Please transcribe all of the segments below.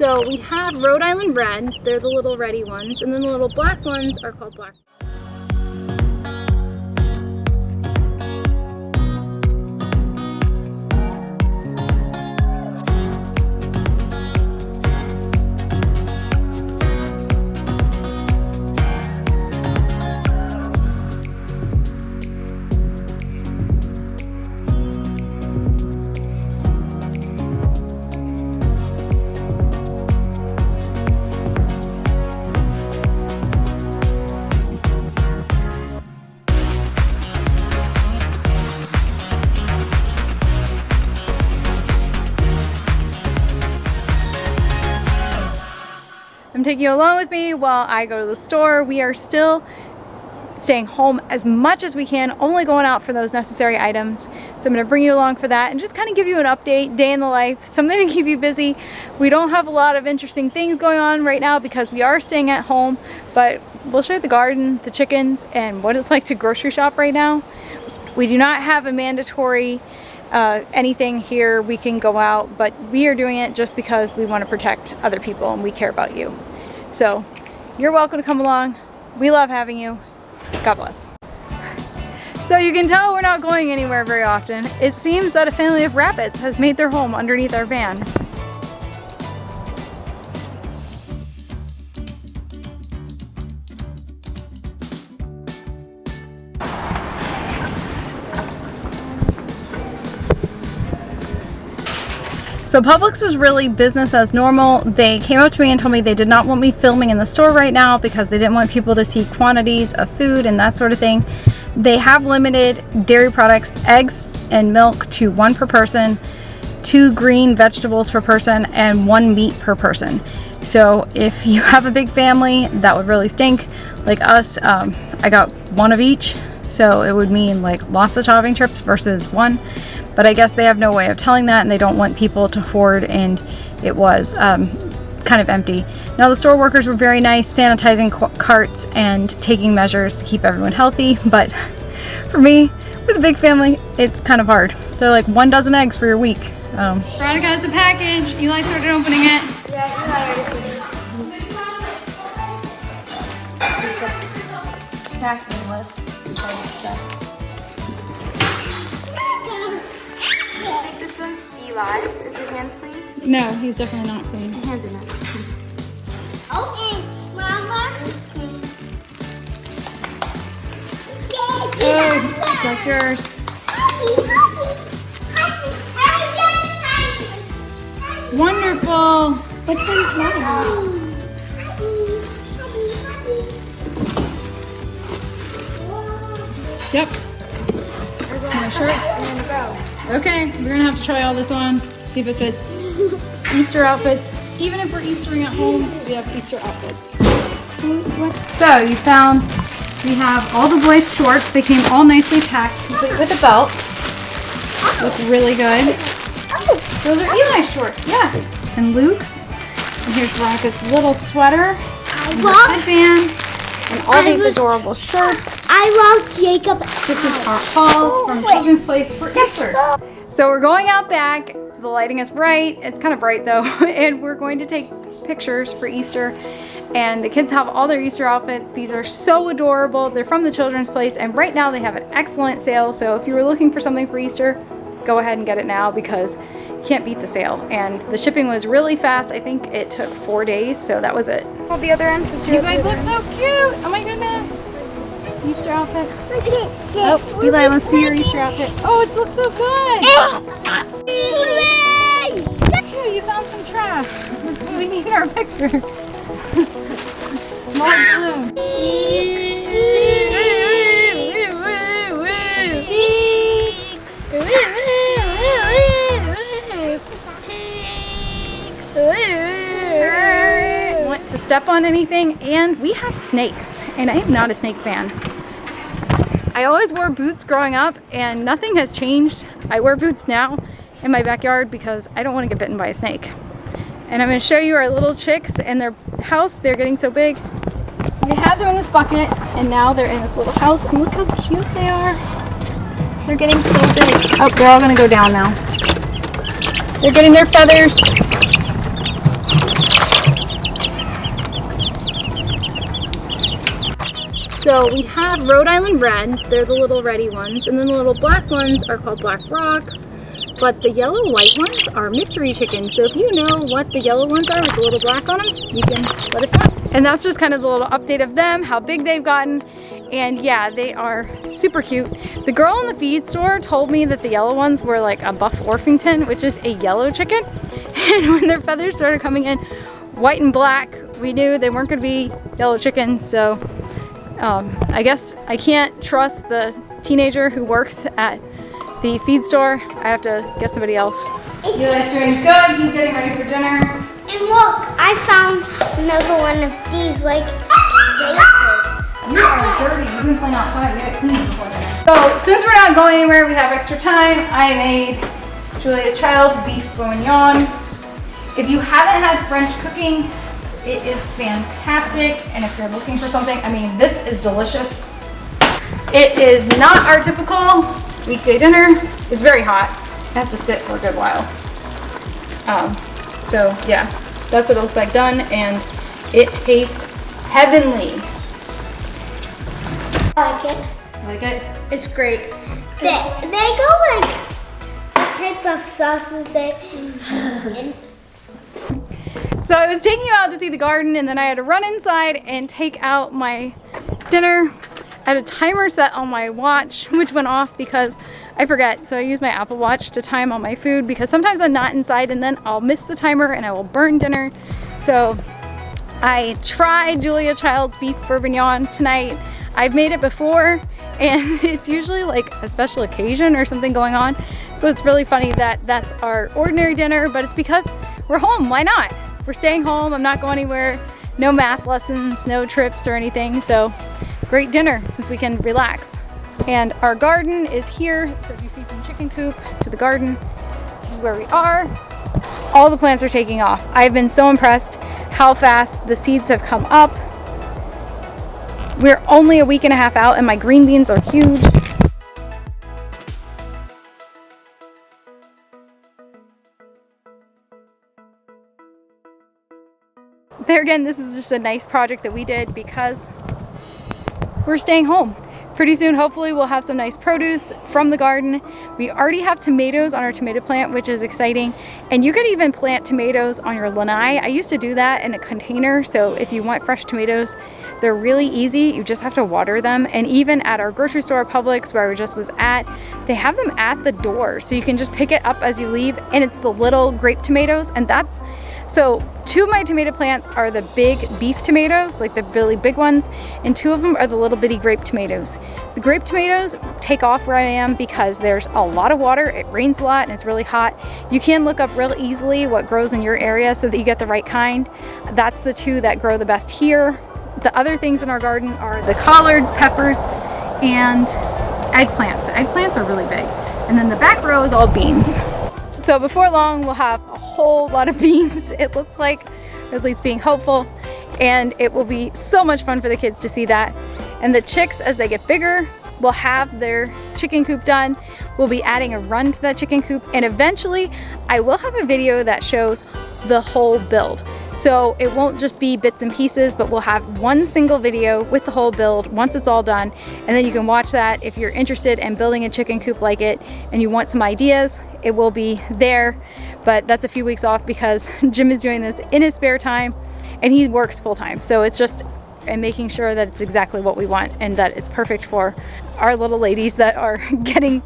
So we have Rhode Island Reds, they're the little reddy ones, and then the little black ones are called black. I'm taking you along with me while I go to the store. We are still staying home as much as we can, only going out for those necessary items. So I'm going to bring you along for that and just kind of give you an update, day in the life, something to keep you busy. We don't have a lot of interesting things going on right now because we are staying at home, but we'll show you the garden, the chickens, and what it's like to grocery shop right now. We do not have a mandatory anything here. We can go out, but we are doing it just because we want to protect other people and we care about you. So you're welcome to come along. We love having you. God bless. So you can tell we're not going anywhere very often. It seems that a family of rabbits has made their home underneath our van. So Publix was really business as normal. They came up to me and told me they did not want me filming in the store right now because they didn't want people to see quantities of food and that sort of thing. They have limited dairy products, eggs and milk to 1 per person, 2 green vegetables per person, and 1 meat per person. So if you have a big family, that would really stink. Like us, I got 1 of each. So it would mean like lots of shopping trips versus 1. But I guess they have no way of telling that and they don't want people to hoard, and it was kind of empty. Now the store workers were very nice, sanitizing carts and taking measures to keep everyone healthy, but for me, with a big family, it's kind of hard. They're like 1 dozen eggs for your week. Veronica has a package. Eli started opening it. Yeah, packing list. I think this one's Eli's. Is your hands clean? No, he's definitely not clean. My hands are not clean. Okay, Mama. Oh, that's yours. Wonderful. What's in mine? Yep. There's all the shirts and then a row. Okay, we're gonna have to try all this on, see if it fits. Easter outfits. Even if we're Eastering at home, we have Easter outfits. So you found, we have all the boys' shorts. They came all nicely packed, complete with a belt. Look really good. Those are Eli's shorts, yes. And Luke's. And here's Veronica's little sweater. And her headband. And all these adorable shirts. I love Jacob. This is our haul from Children's Place for Easter. So we're going out back. The lighting is bright. It's kind of bright though. And we're going to take pictures for Easter. And the kids have all their Easter outfits. These are so adorable. They're from the Children's Place. And right now they have an excellent sale. So if you were looking for something for Easter, go ahead and get it now because you can't beat the sale. And the shipping was really fast. I think it took 4 days. So that was it. Hold the other end since You guys look so cute. Oh my goodness. Easter outfits. Oh, Eli, let's see your Easter outfit. Oh, it looks so good. Phew, you found some trash. That's what we need in our picture. Small balloon. Want to step on anything? And we have snakes, and I am not a snake fan. I always wore boots growing up and nothing has changed. I wear boots now in my backyard because I don't want to get bitten by a snake. And I'm going to show you our little chicks and their house. They're getting so big. So we had them in this bucket and now they're in this little house, and look how cute they are. They're getting so big. Oh, they're all going to go down now. They're getting their feathers. So we have Rhode Island Reds, they're the little reddy ones, and then the little black ones are called Black Rocks, but the yellow white ones are mystery chickens. So if you know what the yellow ones are with the little black on them, you can let us know. And that's just kind of the little update of them, how big they've gotten. And yeah, they are super cute. The girl in the feed store told me that the yellow ones were like a Buff Orpington, which is a yellow chicken. And when their feathers started coming in white and black, we knew they weren't gonna be yellow chickens. So I guess I can't trust the teenager who works at the feed store. I have to get somebody else. Eli's doing good, he's getting ready for dinner. And look, I found another one of these, like, bases. You are dirty. You've been playing outside. We gotta clean before dinner. So since we're not going anywhere, we have extra time. I made Julia Child's beef bourguignon. If you haven't had French cooking, it is fantastic. And if you're looking for something, I mean, this is delicious. It is not our typical weekday dinner. It's very hot. It has to sit for a good while. So yeah, that's what it looks like done, and it tastes heavenly. I like it. Like it? It's great. They go like type of sauces that. So I was taking you out to see the garden, and then I had to run inside and take out my dinner. I had a timer set on my watch, which went off because I forget. So I use my Apple Watch to time all my food because sometimes I'm not inside and then I'll miss the timer and I will burn dinner. So I tried Julia Child's beef bourguignon tonight. I've made it before, and it's usually like a special occasion or something going on. So it's really funny that that's our ordinary dinner, but it's because we're home. Why not? We're staying home. I'm not going anywhere. No math lessons, no trips or anything. So great dinner since we can relax. And our garden is here. So if you see from chicken coop to the garden, this is where we are. All the plants are taking off. I've been so impressed how fast the seeds have come up. We're only a week and a half out and my green beans are huge. There again, this is just a nice project that we did because we're staying home. Pretty soon, hopefully, we'll have some nice produce from the garden. We already have tomatoes on our tomato plant, which is exciting. And you could even plant tomatoes on your lanai. I used to do that in a container. So if you want fresh tomatoes, they're really easy. You just have to water them. And even at our grocery store, Publix, where I just was at, they have them at the door. So you can just pick it up as you leave. And it's the little grape tomatoes. And so 2 of my tomato plants are the big beef tomatoes, like the really big ones, and 2 of them are the little bitty grape tomatoes. The grape tomatoes take off where I am because there's a lot of water, it rains a lot, and it's really hot. You can look up real easily what grows in your area so that you get the right kind. That's the 2 that grow the best here. The other things in our garden are the collards, peppers, and eggplants. The eggplants are really big. And then the back row is all beans. So before long, we'll have a whole lot of beans, it looks like, or at least being hopeful, and it will be so much fun for the kids to see that. And the chicks, as they get bigger, will have their chicken coop done. We'll be adding a run to that chicken coop, and eventually I will have a video that shows the whole build. So it won't just be bits and pieces, but we'll have one single video with the whole build once it's all done, and then you can watch that if you're interested in building a chicken coop like it and you want some ideas. It will be there, but that's a few weeks off because Jim is doing this in his spare time and he works full-time. So it's just making sure that it's exactly what we want and that it's perfect for our little ladies that are getting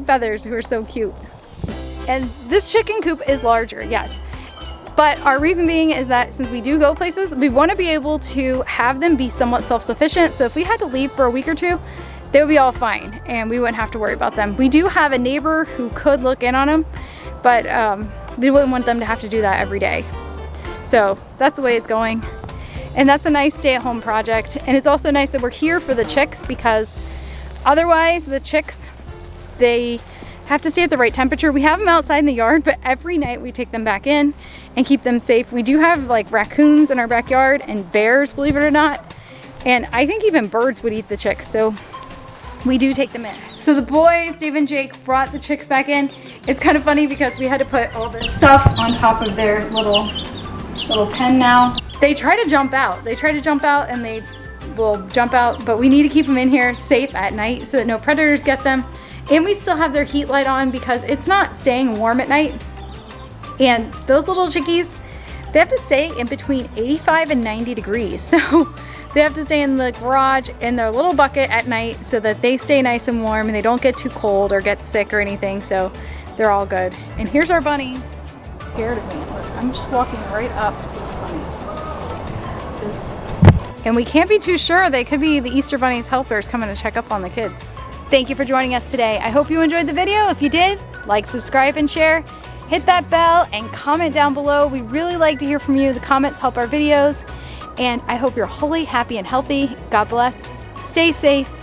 feathers, who are so cute. And this chicken coop is larger, yes. But our reason being is that since we do go places, we want to be able to have them be somewhat self-sufficient. So if we had to leave for a week or 2, they would be all fine and we wouldn't have to worry about them. We do have a neighbor who could look in on them, but we wouldn't want them to have to do that every day. So that's the way it's going. And that's a nice stay-at-home project. And it's also nice that we're here for the chicks because otherwise the chicks, they have to stay at the right temperature. We have them outside in the yard, but every night we take them back in and keep them safe. We do have like raccoons in our backyard and bears, believe it or not. And I think even birds would eat the chicks. So we do take them in. So the boys, Dave and Jake, brought the chicks back in. It's kind of funny because we had to put all this stuff on top of their little pen now. They try to jump out. They try to jump out and they will jump out, but we need to keep them in here safe at night so that no predators get them. And we still have their heat light on because it's not staying warm at night. And those little chickies, they have to stay in between 85 and 90 degrees. So they have to stay in the garage in their little bucket at night so that they stay nice and warm and they don't get too cold or get sick or anything. So they're all good. And here's our bunny. Scared of me. Look, I'm just walking right up to this bunny. And we can't be too sure. They could be the Easter Bunny's helpers coming to check up on the kids. Thank you for joining us today. I hope you enjoyed the video. If you did, like, subscribe, and share. Hit that bell and comment down below. We really like to hear from you. The comments help our videos. And I hope you're wholly happy and healthy. God bless. Stay safe.